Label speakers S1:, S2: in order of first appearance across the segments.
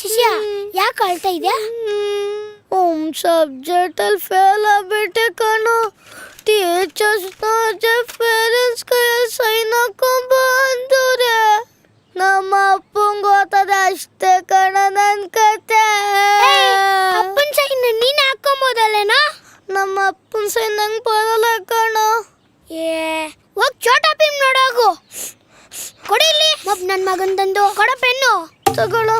S1: ಶಿಷ್ಯ ಯಾಕೆ ಅಳ್ತಾ ಇದೆಯಾ? ಸಬ್ಜೆಕ್ಟಲ್ಲಿ ಫೇಲ್ ಆಗ್ಬಿಟ್ಟೆ ಕಣೋ. ಟೀಚರ್ಸ್ ಪೇರೆಂಟ್ಸ್ ಕೈಯಲ್ಲಿ ಸೈನ್ ಹಾಕೊಂಬ ಅಂದವ್ರೆ. ನಮ್ಮ ಅಪ್ಪಂಗೆ ಗೊತ್ತದ ಅಷ್ಟೇ ಕಣ ನನ್ನ ಕತೆ. ಅಪ್ಪನ ಸೈನ್ ನೀನು ಹಾಕೊಂಬೋದಲ್ಲೇನೋ? ನಮ್ಮ ಅಪ್ಪನ ಸೈನ್ ನಂಗೆ ಬರಲ್ಲ ಕಣೋ. ಹೋಗ್ ಛೋಟಾ ಭೀಮ್ ನೋಡೋಗು. ಕೊಡಿ ಇಲ್ಲಿ ನನ್ನ ಮಗನ್ ತಂದು ಕೊಡ ಪೆನ್ನು ತಗೊಳ್ಳೋ.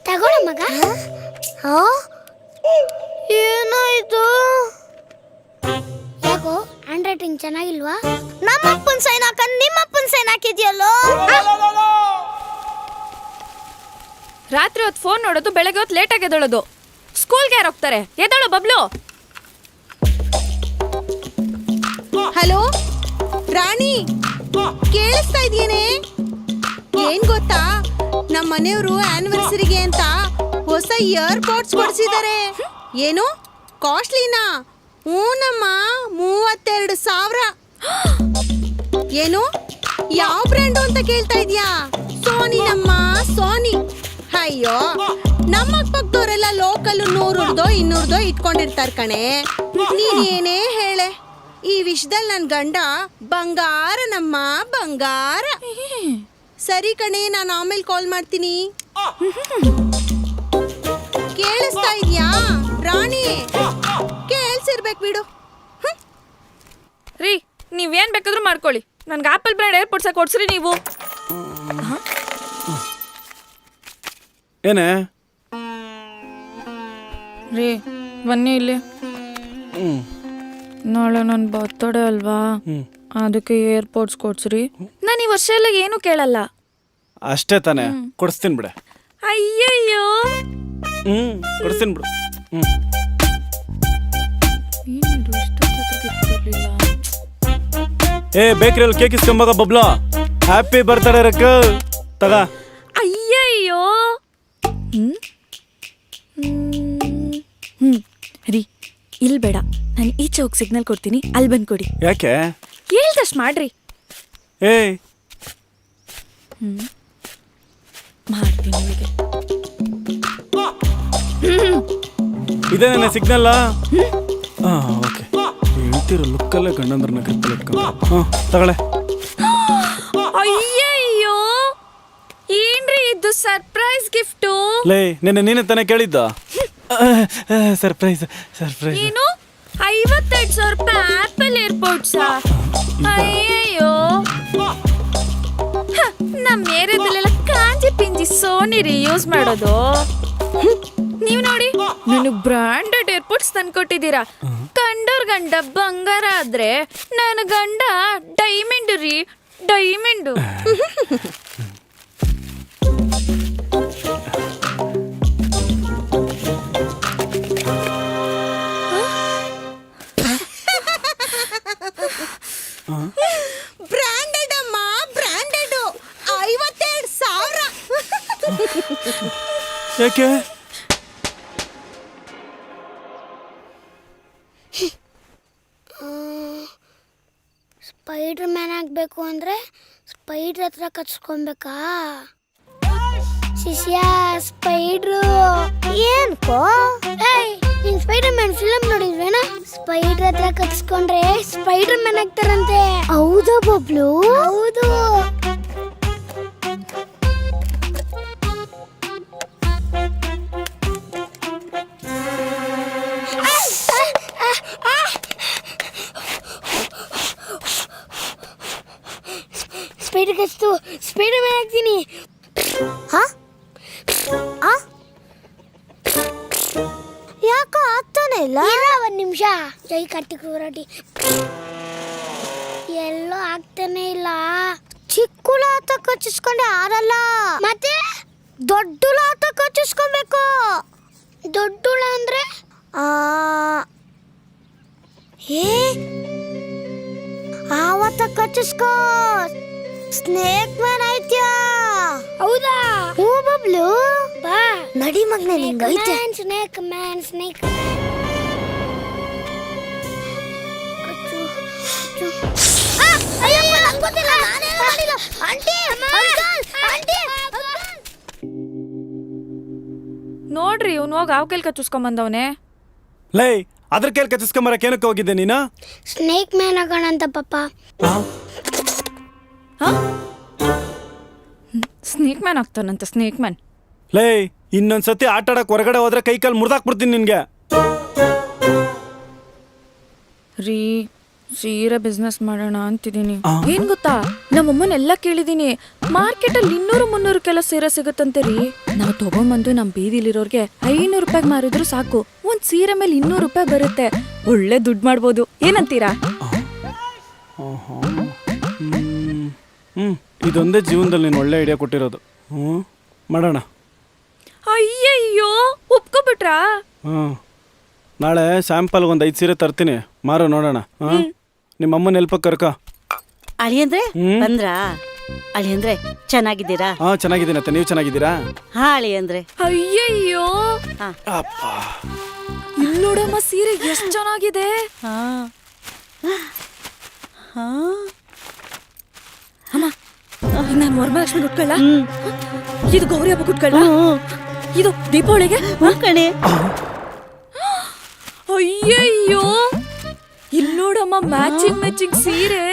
S1: ತಗೊಳ್ಳೋ ಮಗ. ಏನಾಯ್ತು? ಯಾಕೋ ಹ್ಯಾಂಡ್ ರೈಟಿಂಗ್ ಚೆನ್ನಾಗಿಲ್ವಾ? ನಮ್ಮಪ್ಪನ ಸೈನ್ ಹಾಕಂಡ್ ನಿಮ್ಮಪ್ಪನ ಸೈನ್ ಹಾಕಿದ್ಯಲ್ಲೋ.
S2: ರಾತ್ರಿ ಹೊತ್ತು ಫೋನ್ ನೋಡೋದು, ಬೆಳಗ್ಗೆ ಹೊತ್ತು ಲೇಟಾಗಿ ಎದ್ದೊಳೋದು. ಸ್ಕೂಲ್ಗೆ ಯಾರು ಹೋಗ್ತಾರೆ? ಎದ್ದೋಳು ಬಬ್ಲು.
S3: ಹಲೋ ರಾಣಿ, ಕೇಳಿಸ್ತಾ ಇದೆಯೇನೆ? ಏನ್ ಗೊತ್ತಾ, ನಮ್ಮ ಮನೆಯವರು ಆನಿವರ್ಸರಿಗೆ ಅಂತ ಹೊಸ ಇಯರ್ ಪಾಡ್ಸ್ ಕೊಡ್ಸಿದ್ದಾರೆ. ಏನು ಕಾಸ್ಟ್ಲಿನಾ? ಹೂನಮ್ಮ, 32,000. ಏನು ಯಾವ ಬ್ರ್ಯಾಂಡು ಅಂತ ಕೇಳ್ತಾ ಇದೀಯಾ? ಸೋನಿನಮ್ಮ, ಸೋನಿ. ಅಯ್ಯೋ, ನಮ್ಮ ಪಕ್ಕದವರೆಲ್ಲ ಲೋಕಲ್ 100 200 ಇಟ್ಕೊಂಡಿರ್ತಾರ ಕಣೆ. ನೀನೇನೇ ಹೇಳೆ, ಈ ವಿಷಯದಲ್ಲಿ ನನ್ ಗಂಡ ಬಂಗಾರನಮ್ಮ, ಬಂಗಾರ. ಸರಿ ಕಣೆ, ನಾನು ಆಮೇಲೆ ಕಾಲ್ ಮಾಡ್ತೀನಿ. ಕೇಳಿಸ್ತಾ ಇದ್ಯಾ ರಾಣಿ? ಕೇಳಿಸಿರ್ಬೇಕು ಬಿಡು.
S2: ರೀ, ನೀವೇನ್ ಬೇಕಾದ್ರೂ ಮಾಡ್ಕೊಳ್ಳಿ, ನನ್ಗೆ ಆಪಲ್ ಬ್ರ್ಯಾಂಡ್ ಏರ್ಪೋರ್ಟ್ಸ್ ಕೊಡ್ಸ್ರಿ ನೀವು.
S4: ಏನೇ
S2: ರೀ, ಬನ್ನಿ ಇಲ್ಲಿ. ನಾಳೆ ನನ್ನ ಬರ್ತಡೇ ಅಲ್ವಾ, ಅದಕ್ಕೆ ಏರ್ಪೋರ್ಟ್ಸ್ ಕೊಡ್ಸ್ರಿ. ನಾನು ಈ ವರ್ಷ ಎಲ್ಲ ಏನು ಕೇಳಲ್ಲ.
S4: ಅಷ್ಟೇ ತಾನೇ, ಕೊಡಿಸ್ತೀನಿ ಬಿಡೆ.
S2: ಅಯ್ಯಯ್ಯೋ,
S4: ಕೊಡಿಸ್ತೀನಿ ಬಿಡು. ಏ ಬೇಕ್ರಿಯಲ್ಲಿ ಕೇಕ್ ಇಸ್ಕೊಂಬಾಗ ಬಬ್ಲಾ. ಹ್ಯಾಪಿ ಬರ್ತ್ಡೇ ರಕ್ಕ ತಗ.
S2: ಅಯ್ಯಯ್ಯೋ. ರೀ, ಇಲ್ಲಿ ಬೇಡ, ನಾನು ಈಚೆ ಹೋಗಿ ಸಿಗ್ನಲ್ ಕೊಡ್ತೀನಿ, ಅಲ್ಲಿ ಬಂದು ಕೊಡಿ.
S4: ಯಾಕೆ?
S2: ಹೇಳ್ದಷ್ಟು ಮಾಡ್ರಿ.
S4: ಏಯ್
S2: ಮಾಡ್ತೀನಿ ನಿಮಗೆ.
S4: ಇದೇ ನನ್ನ ಸಿಗ್ನಲ್ಲ. ಓಕೆ, ಹೇಳ್ತಿರೋ ಲುಕ್ಕಲ್ಲೇ ಗಂಡಂದ್ರನ್ನ ಗ್ರಿಪ್ಪಲ್ಲಿ ಇಟ್ಕೊಂಡು ತಗೊಳ್ಳೆ.
S2: ಅಯ್ಯಯ್ಯೋ, ಏನ್ರಿ ಇದು ಸರ್ಪ್ರೈಸ್ ಗಿಫ್ಟು?
S4: ಲೇ, ನೀನೇ ತಾನೇ ಕೇಳಿದ್ದ. Surprise surprise.
S2: ಏನು 55,000 ರೂಪಾಯಿ ಆಪಲ್ ಏರ್ಪೋರ್ಟ್ಸ್? ಅಯ್ಯಯ್ಯೋ, ನಮ್ಮ ಏರಿಯಾದಲ್ಲೆಲ್ಲ ಕಾಂಜಿ ಪಿಂಜಿ ಸೋನಿ ರೀ ಯೂಸ್ ಮಾಡೋದು. ನೀವು ನೋಡಿ, ನನಗೆ ಬ್ರಾಂಡೆಡ್ ಏರ್ಪೋರ್ಟ್ಸ್ ತಂದ್ಕೊಟ್ಟಿದ್ದೀರಾ. ಕಂಡೋರ್ ಗಂಡ ಬಂಗಾರ ಆದ್ರೆ ನನ್ನ ಗಂಡ ಡೈಮಂಡ್ ರೀ, ಡೈಮಂಡು.
S3: ಬ್ರಾಂಡೆಡ್ ಅಮ್ಮ, ಬ್ರಾಂಡೆಡ್. 52,000.
S4: ಯಾಕೆ?
S1: ಸ್ಪೈಡರ್ ಮ್ಯಾನ್ ಆಗಬೇಕು ಅಂದರೆ ಸ್ಪೈಡ್ರ್ ಹತ್ರ ಕಚ್ಕೊಬೇಕಾ? ಶಿಷ್ಯ, ಸ್ಪೈಡ್ರು ಏನ್ಕೋ? ನೀನ್ ಸ್ಪೈಡರ್ ಮ್ಯಾನ್ ಫಿಲಮ್ ನೋಡಿದ್ವೇನಾ? ಸ್ಪೈಡರ್ ಹತ್ರ ಕಚ್ಕೊಂಡ್ರೆ ಸ್ಪೈಡರ್ ಮ್ಯಾನ್ ಆಗ್ತಾರಂತೆ. ಹೌದಾ ಬಬ್ಲು? ಹೌದು. ಸ್ಪೈಡರ್ ಕಚ್ತು, ಸ್ಪೈಡರ್ ಮ್ಯಾನ್ ಆಗ್ತೀನಿ. ಯಾಕೋ ಆಗ್ತಾನೆ ಇಲ್ಲ. ಒಂದು ನಿಮಿಷ. ಜೈ ಕಾರ್ತಿಕ್ ಹೋರಾಟಿ. ಎಲ್ಲೋ ಆಗ್ತಾನೆ ಇಲ್ಲ. ಚಿಕ್ಕುಳ ಆತ ಕಚ್ಚಿಸ್ಕೊಂಡೆ ಆರಲ್ಲ, ಮತ್ತೆ ದೊಡ್ಡುಳ ಆತ ಕಚ್ಚಿಸ್ಕೊಬೇಕು. ದೊಡ್ಡುಳ ಅಂದ್ರೆ ಆವತ್ತ ಕಚ್ಚಿಸ್ಕೋ. Snake man ಆಯ್ತ್ಯಾ? ಹೌದಾ? ಹೂ ಬಬ್ಲು, ಬಾ ನಡಿ ಮಗ್ನೆ, ನಿಂಗೆ ಐತೆ. Snake man, snake man. Ayyappa, ನಂಗೆ ಗೊತ್ತಿಲ್ಲ, ನಾನೇ
S2: ನೋಡ್ರಿ ಇವ್ನು ಹೋಗಿ ಆವ್ ಕೈಲ್ ಕಚ್ಚಿಸ್ಕೊಂಡ್ ಬಂದವನೆ.
S4: ಲೇ ಅದ್ರ ಕೇಳಿ ಕಚ್ಚಿಸ್ಕೊಂಬರಕ್ಕೆ ಏನಕ್ಕೆ ಹೋಗಿದ್ದೆ ನೀನು?
S1: ಸ್ನೇಕ್ ಮ್ಯಾನ್ ಆಗೋಣ ಅಂತ ಪಾಪ.
S2: ಸ್ನೇಕ್ ಮ್ಯಾನ್ ಆಗ್ತಾನಂತ. Snake man.
S4: ಲೇ ಇನ್ನೊಂದ್ಸತಿ ಆಟ ಆಡಕ್ ಹೊರಗಡೆ ಹೋದ್ರೆ ಕೈ ಕಾಲು ಮುರಿದಾಕ್ಬಿಡ್ತೀನಿ ನಿನ್ಗೆ.
S2: ರೀ ಸೀರೆ ಬಿಸ್ನೆಸ್ ಮಾಡೋಣ ಅಂತಿದ್ದೀನಿ. ಏನ್ ಗೊತ್ತಾ, ನಮ್ಮಮ್ಮನೆಲ್ಲ ಕೇಳಿದೀನಿ, ಮಾರ್ಕೆಟ್ ಅಲ್ಲಿ 200-300 ಕೆಲ ಸೀರೆ ಸಿಗುತ್ತಂತೆ ರೀ. ನಾವು ತಗೊಂಬಂದು ನಮ್ ಬೀದಿಲಿರೋರ್ಗೆ 500 ರೂಪಾಯಿಗೆ ಮಾರಿದ್ರು ಸಾಕು, ಒಂದ್ ಸೀರೆ ಮೇಲೆ 200 ರೂಪಾಯಿ ಬರುತ್ತೆ. ಒಳ್ಳೆ ದುಡ್ಡು ಮಾಡ್ಬೋದು. ಏನಂತೀರಾ?
S4: ಇದೊಂದೇ ಜೀವನದಲ್ಲಿ ನೀನು ಒಳ್ಳೆ ಐಡಿಯಾ ಕೊಟ್ಟಿರೋದು. ಮಾಡೋಣ.
S2: ಅಯ್ಯಯ್ಯೋ ಒಪ್ಕೊಬಿಟ್ರಾ?
S4: ನಾಳೆ ಸ್ಯಾಂಪಲ್ ಒಂದು 5 ಸೀರೆ ತರ್ತೀನಿ, ಮಾರೋ ನೋಡೋಣ. ನಿಮ್ಮಮ್ಮನ ಹೆಲ್ಪ್ ಕರ್ಕ.
S5: ಅಳಿಯಂದ್ರೆ ಬಂದ್ರಾ? ಅಳಿಯಂದ್ರೆ ಚೆನ್ನಾಗಿದ್ದೀರಾ?
S4: ಚೆನ್ನಾಗಿದ್ದೀನತ್ತೆ, ನೀವು ಚೆನ್ನಾಗಿದ್ದೀರಾ?
S5: ಹಾ ಅಳಿಯಂದ್ರೆ.
S2: ಅಯ್ಯಯ್ಯೋ ಇಲ್ಲಿ ನೋಡಮ್ಮ, ಸೀರೆ ಎಷ್ಟು ಚೆನ್ನಾಗಿದೆ. ಅಮ್ಮ ನಾನು ವರಮಹಾಲಕ್ಷ್ಮಿ ಉಟ್ಕೊಳ್ಳ, ಇದು ಗೌರಿ ಹಬ್ಬ ಉಟ್ಕೊಳ್ಳ, ಇದು ದೀಪಾವಳಿಗೆ
S5: ಕಣೆ.
S2: ಅಯ್ಯಯ್ಯೋ ಇಲ್ಲಿ ನೋಡಮ್ಮ, ಮ್ಯಾಚಿಂಗ್ ಸೀರೆ.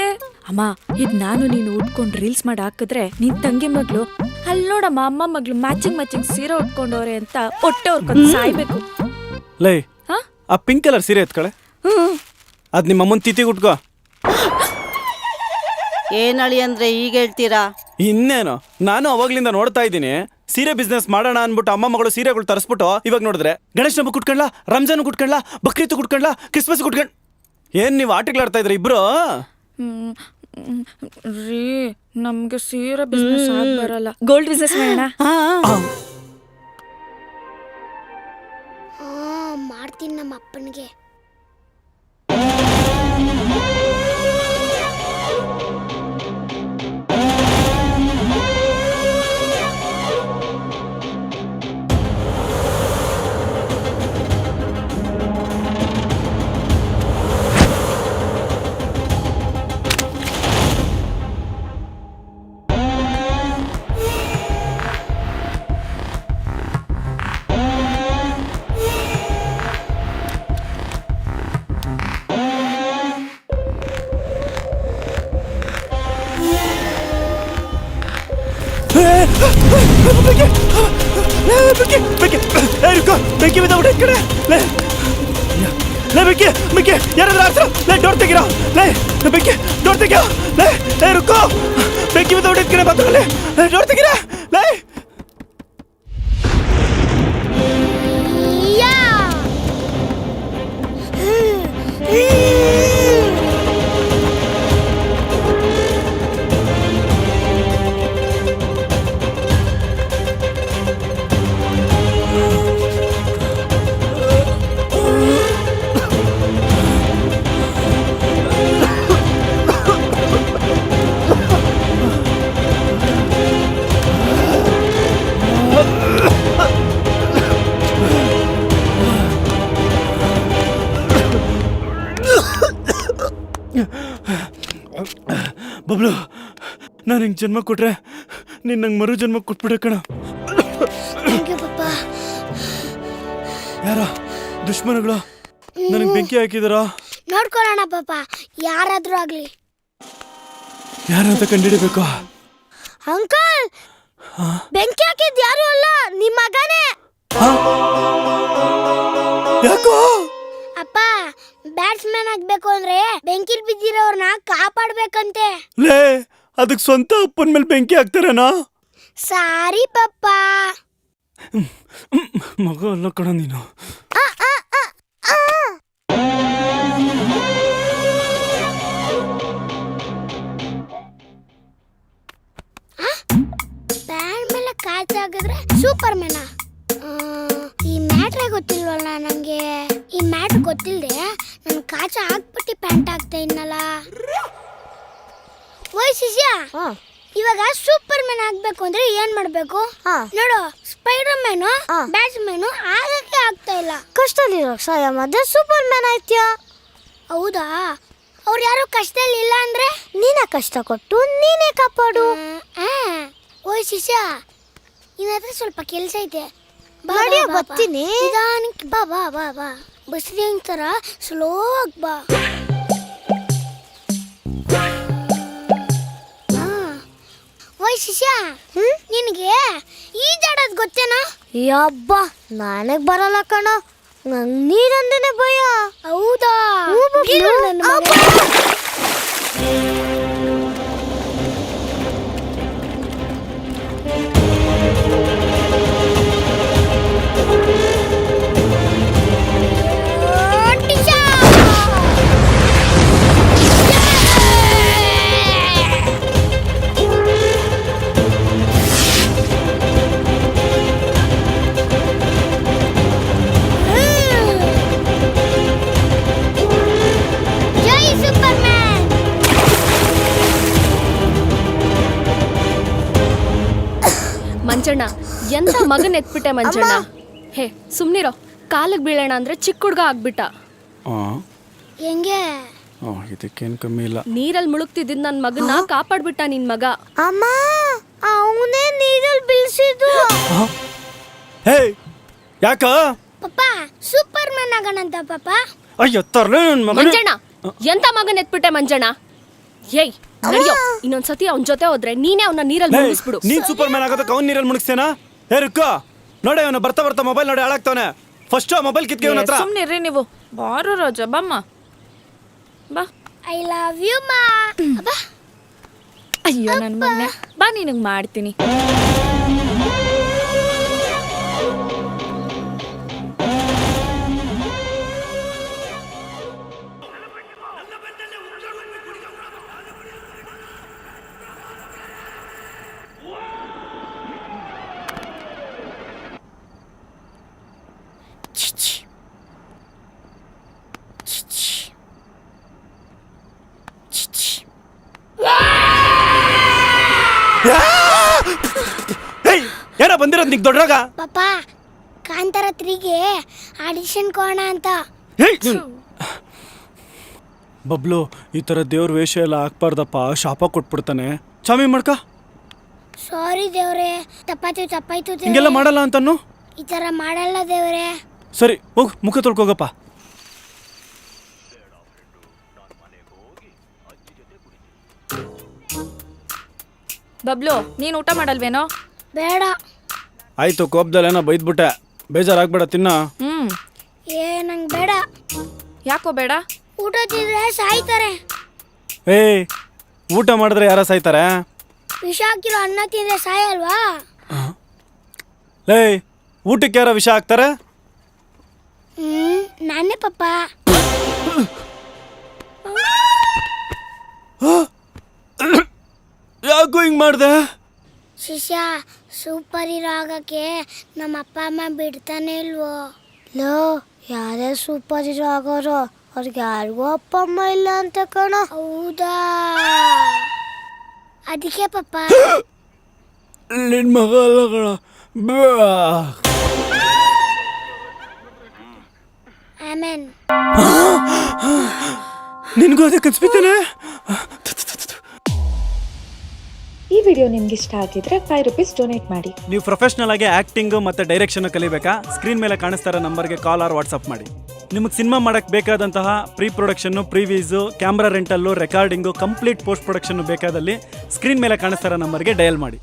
S2: ಅಮ್ಮ ಇದ್ ನಾನು ನೀನು ಉಟ್ಕೊಂಡು ರೀಲ್ಸ್ ಮಾಡಿ ಹಾಕಿದ್ರೆ ನಿನ್ ತಂಗಿ ಮಗ್ಳು ಅಲ್ಲಿ ನೋಡಮ್ಮ, ಅಮ್ಮ ಮಗ್ಳು ಮ್ಯಾಚಿಂಗ್ ಸೀರೆ ಉಟ್ಕೊಂಡವ್ರೆ ಅಂತ ಹೊಟ್ಟೆ ಹೊರ್ಕೊಂಡು ಸಾಯ್ಬೇಕು.
S4: ಲೈ ಆ ಪಿಂಕ್ ಕಲರ್ ಸೀರೆ ಎತ್ಕಳೆ, ಅದ್ ನಿಮ್ಮ ಅಮ್ಮನ ತಿಥಿಗೆ ಉಟ್ಕೋ.
S5: ಏನ್ ಅಳಿಯಂದ್ರೆ ಈಗ ಹೇಳ್ತೀರಾ?
S4: ಇನ್ನೇನು, ನಾನು ಅವಾಗ್ಲಿಂದ ನೋಡ್ತಾ ಇದ್ದೀನಿ ಸೀರೆ ಬಿಸ್ನೆಸ್ ಮಾಡೋಣ ಅನ್ಬಿಟ್ಟು ಅಮ್ಮ ಮಗಳು ಸೀರೆಗಳು ತರಿಸ್ಬಿಟ್ಟು ಇವಾಗ ನೋಡಿದ್ರೆ ಗಣೇಶ ಹಬ್ಬ ಕುಟ್ಕೊಂಡ್ಲಾ, ರಂಜಾನ್ ಕುಟ್ಕೊಂಡ್ಲಾ, ಬಕ್ರೀತ್ ಕುಟ್ಕೊಂಡ್ಲಾ, ಕ್ರಿಸ್ಮಸ್ ಕುಟ್ಕೊಂಡ್. ಏನ್ ನೀವು ಆಟಗಳಾಡ್ತಾ ಇದ್ರಿ ಇಬ್ರು?
S2: ರೀ ನಮ್ಗೆ ಸೀರೆ ಬಿಸ್ನೆಸ್ ಬರಲ್ಲ, ಗೋಲ್ಡ್ ಬಿಸ್ನೆಸ್ ಮಾಡೋಣ.
S1: ಮಾಡ್ತೀನಿ ನಮ್ಮ ಅಪ್ಪನಿಗೆ.
S4: ಬೆಂಕಿ ಬಿದ್ದಬಿಟ್ಟೆ ಈ ಕಡೆ. ಬೆಂಕಿ ಯಾರಾದ್ರೂ ಆಡ್ಸೋ, ಡೋರ್ ತೆಗಿರೋ. ಬೆಂಕಿ ಡೋರ್ ತೆಗಿಯೋ. ರುಕ್ಕೋ, ಬೆಂಕಿ ಬಿದ್ದಬಿಟ್ಟೆ ಈ ಕಡೆ, ಬಾತ್ರೂಮಲ್ಲಿ ಡೋರ್ ತೆಗಿರ. ಬಬ್ಲು, ನಾನು ಹಿಂಗೆ ಜನ್ಮ ಕೊಟ್ರೆ ನೀನು ನಂಗೆ ಮರು ಜನ್ಮ ಕೊಟ್ಬಿಡ ಕಣ. ಯಾರ ದುಶ್ಮನಗಳು ನನಗೆ ಬೆಂಕಿ ಹಾಕಿದಾರ?
S1: ನೋಡ್ಕೊಳ್ಳೋಣ ಪಾಪ, ಯಾರಾದ್ರೂ ಆಗ್ಲಿ.
S4: ಯಾರಂತ ಕಂಡಿಡಿಬೇಕು.
S1: ಅಂಕಲ್, ಬೆಂಕಿ ಹಾಕಿದ್ ಯಾರು ಅಲ್ಲ, ನಿಮ್ ಮಗನೇ.
S4: ಯಾಕೋ?
S1: ಅಪ್ಪ, ಬ್ಯಾಟ್ಸ್ಮನ್ ಆಗ್ಬೇಕು ಅಂದ್ರೆ ಬೆಂಕಿಲ್ ಬಿದ್ದಿರೋರ್ನ ಕಾಪಾಡ್ಬೇಕಂತೆ.
S4: ಲೇ, ಅದಕ್ಕೆ ಸ್ವಂತ ಅಪ್ಪನ ಮೇಲೆ ಬೆಂಕಿ ಹಾಕ್ತಾರೇನಾ?
S1: ಸಾರಿ ಪಪ್ಪ.
S4: ಮಗ ಅಲ್ಲ ಕಣ ನೀನು.
S1: ಬ್ಯಾಟ್ ಮೇಲೆ ಕ್ಯಾಚ್ ಆಗಿದ್ರೆ ಸೂಪರ್ ಮ್ಯಾನ. ಈ ಮ್ಯಾಟ್ರೇ ಗೊತ್ತಿಲ್ವಲ್ಲ ನಂಗೆ. ಈ ಮ್ಯಾಟ್ರ್ ಗೊತ್ತಿಲ್ಲದೆ ನಾನು ಕಾಚ ಹಾಕ್ಬಿಟ್ಟು ಪ್ಯಾಂಟ್ ಹಾಕ್ತಾ ಇದ್ನಲ್ಲ. ಓಯ್ ಶಿಷ್ಯ, ಇವಾಗ ಸೂಪರ್ ಮ್ಯಾನ್ ಆಗ್ಬೇಕು ಅಂದ್ರೆ ಏನ್ ಮಾಡ್ಬೇಕು ನೋಡು? ಸ್ಪೈಡರ್ ಮ್ಯಾನು, ಬ್ಯಾಟ್ಸ್ಮನ್ ಆಗಕ್ಕೆ ಆಗ್ತಾ ಇಲ್ಲ. ಕಷ್ಟದಲ್ಲಿರೋ ಸಹಾಯ ಮಾಡಿದ್ರೆ ಸೂಪರ್ ಮ್ಯಾನ್ ಆಯ್ತ್ಯಾ? ಹೌದಾ? ಅವ್ರು ಯಾರು ಕಷ್ಟದಲ್ಲಿ ಇಲ್ಲ ಅಂದ್ರೆ ನೀನೇ ಕಷ್ಟ ಕೊಟ್ಟು ನೀನೇ ಕಾಪಾಡು. ಓಯ್ ಶಿಷ್ಯ, ನಿನ್ನ ಹತ್ರ ಸ್ವಲ್ಪ ಕೆಲಸ ಐತೆ. ಬರ್ತೀನಿ. ನಿಧಾನಕ್ಕೆ ಬಾ ಬಾ ಬಾ ಬಾ. ಬಸ್ರಿ ತರ ಸ್ಲೋ ಆಗಿ ಬಾ. ಓಯ್ ಶಿಷ್ಯ, ನಿನಗೆ ಈಜಾಡೋದು ಗೊತ್ತೇನಾ? ಯಬ್ಬಾ, ನನಗೆ ಬರಲ್ಲ ಕಣ. ನಂಗೆ ನೀರಂದೇನೆ ಭಯ. ಹೌದಾ?
S6: ಮಂಜಣ್ಣ, ಎಂತ ಮಗನ್ ಎತ್ಬಿಟ್ಟೆ ಮಂಜಣ್ಣ. ಹೇ ಸುಮ್ನಿರೋ, ಕಾಲಿಗೆ ಬೀಳೋಣ ಅಂದ್ರೆ ಚಿಕ್ಕ ಹುಡ್ಗ ಆಗ್ಬಿಟ್ಟ.
S1: ಹೆಂಗೆ?
S4: ಇದಕ್ಕೇನು ಕಮ್ಮಿ ಇಲ್ಲ.
S6: ನೀರಲ್ಲಿ ಮುಳುಗ್ತಿದ್ದ ನನ್ ಮಗನ ಕಾಪಾಡ್ಬಿಟ್ಟ ನಿನ್ ಮಗ.
S1: ಅಮ್ಮ, ಅವನೇ ನೀರಲ್ಲಿ ಬೀಳ್ಸಿದ್ದು.
S4: ಹೇ ಯಾಕ?
S1: ಪಪ್ಪ ಸೂಪರ್ ಮ್ಯಾನ್ ಆಗೋಣಂತ ಪಪ್ಪ.
S4: ಅಯ್ಯೋ ತರ್ಲೆ ನನ್ನ ಮಗನ.
S6: ಮಂಜಣ್ಣ, ಎಂತ ಮಗನ್ ಎತ್ಬಿಟ್ಟೆ ಮಂಜಣ್ಣ. ಏಯ್ ನಡಿಯೋ, ಇನ್ನೊಂದ್ಸತಿ ಅವನ್ ಜೊತೆ ಹೋದ್ರೆ ನೀನೇ ಅವನ ನೀರಲ್ಲಿ ಮುಳುಗಿಸ್ಬಿಡು.
S4: ನೀನ್ ಸೂಪರ್ ಮ್ಯಾನ್ ಆಗೋದಕ್ಕೆ ಅವ್ನ ನೀರಲ್ಲಿ ಮುಳುಗಿಸ್ತೇನಾ? ಹೇ ರುಕ್ಕ, ನೋಡಿ ಅವನು ಬರ್ತಾ ಬರ್ತಾ ಮೊಬೈಲ್ ನೋಡಿ ಹಾಳಾಗ್ತಾವನೆ. ಫಸ್ಟ್ ಮೊಬೈಲ್ ಕಿತ್ಕೆ ಅವನ ಹತ್ರ.
S2: ಸುಮ್ನಿರ್ರಿ ನೀವು. ಬಾರು ರೋಜ, ಬಮ್ಮ ಬಾ.
S1: ಐ ಲವ್ ಯು ಮಾ. ಬಾ.
S2: ಅಯ್ಯೋ ನನ್ನ ಮಗನೇ, ಬಾ ನಿನಗೆ ಮಾಡ್ತೀನಿ.
S4: ಯಾರ ಬಂದಿರೋದು ನಿಗ್ ದೊಡ್ಡರಾಗ?
S1: ಪಪ್ಪ, ಕಾಂತಾರ 3ಗೆ ಆಡಿಷನ್ ಕೋಣ ಅಂತ.
S4: ಬಬ್ಲು, ಈ ತರ ದೇವ್ರ ವೇಷ ಎಲ್ಲ ಹಾಕ್ಬಾರ್ದಪ್ಪ, ಶಾಪ ಕೊಟ್ಬಿಡ್ತಾನೆ. ಚಾಮಿ ಮಾಡ್ಕ.
S1: ಸಾರಿ ದೇವ್ರೆ, ತಪ್ಪಾಯ್ತು
S4: ಹಿಂಗೆಲ್ಲ ಮಾಡಲ್ಲ ಅಂತನ್ನು.
S1: ಈ ತರ ಮಾಡಲ್ಲ ದೇವ್ರೆ.
S4: ಸರಿ ಹೋಗ್, ಮುಖ ತೊಳ್ಕೋಗಪ್ಪ.
S2: ಬಬ್ಲು, ನೀನು ಊಟ ಮಾಡಲ್ವೇನೋ?
S1: ಬೇಡ.
S4: ಆಯ್ತು, ಕೋಪದಲ್ಲೇನೋ ಬೈದ್ಬಿಟ್ಟೆ, ಬೇಜಾರಾಗ್ಬೇಡ, ತಿನ್ನ.
S1: ನಂಗೆ ಬೇಡ.
S2: ಯಾಕೋ ಬೇಡ?
S1: ಊಟ ತಿಂದ್ರೆ ಸಾಯ್ತಾರೆ.
S4: ಊಟ ಮಾಡಿದ್ರೆ ಯಾರ ಸಾಯ್ತಾರೆ?
S1: ವಿಷ ಹಾಕಿರೋ ಅನ್ನ ತಿಂದ್ರೆ ಸಾಯಲ್ವಾ?
S4: ಊಟಕ್ಕೆ ಯಾರ ವಿಷ ಹಾಕ್ತಾರೆ?
S1: ನಾನೇ ಪಪ್ಪ.
S4: ಯಾಕೋ ಹಿಂಗ್ ಮಾಡ್ದೆ?
S1: ಶಿಷ್ಯ, ಸೂಪರ್ ಹೀರೋ ಆಗಕ್ಕೆ ನಮ್ಮ ಅಪ್ಪ ಅಮ್ಮ ಬಿಡ್ತಾನೆ ಇಲ್ವೋ? ಲೋ, ಯಾರೇ ಸೂಪರ್ ಹೀರೋ ಆಗೋರು ಅವ್ರಿಗೆ ಯಾರಿಗೂ ಅಪ್ಪ ಅಮ್ಮ ಇಲ್ಲ ಅಂತ ಕಣ. ಹೌದಾ? ಅದಕ್ಕೆ ಪಪ್ಪ.
S4: ನಿನ್ ಮಗ ಅಲ್ಲ ಕಣ.
S1: ಆಮೇನ್.
S4: ನಿನ್ಗೂ ಅದೇ ಕನ್ಸ್ಬಿತ್ತೇನೆ.
S7: ಈ ವಿಡಿಯೋ ನಿಮ್ಗೆ ಇಷ್ಟ ಆಗಿದ್ರೆ ₹5 ಡೊನೇಟ್ ಮಾಡಿ.
S4: ನೀವು ಪ್ರೊಫೆಷನಲ್ ಆಗಿ ಆಕ್ಟಿಂಗ್ ಮತ್ತೆ ಡೈರೆಕ್ಷನ್ ಕಲಿಬೇಕಾ? ಸ್ಕ್ರೀನ್ ಮೇಲೆ ಕಾಣಿಸ್ತಾ ಇರೋ ನಂಬರ್ಗೆ ಕಾಲ್ ಆರ್ ವಾಟ್ಸ್ಆಪ್ ಮಾಡಿ. ನಿಮಗೆ ಸಿನಿಮಾ ಮಾಡಕ್ ಬೇಕಾದಂತಹ pre production, previews, camera rental, recording, complete post production ಬೇಕಾದಲ್ಲಿ ಸ್ಕ್ರೀನ್ ಮೇಲೆ ಕಾಣಿಸ್ತಾ ಇರೋ ನಂಬರ್ಗೆ ಡಯಲ್ ಮಾಡಿ.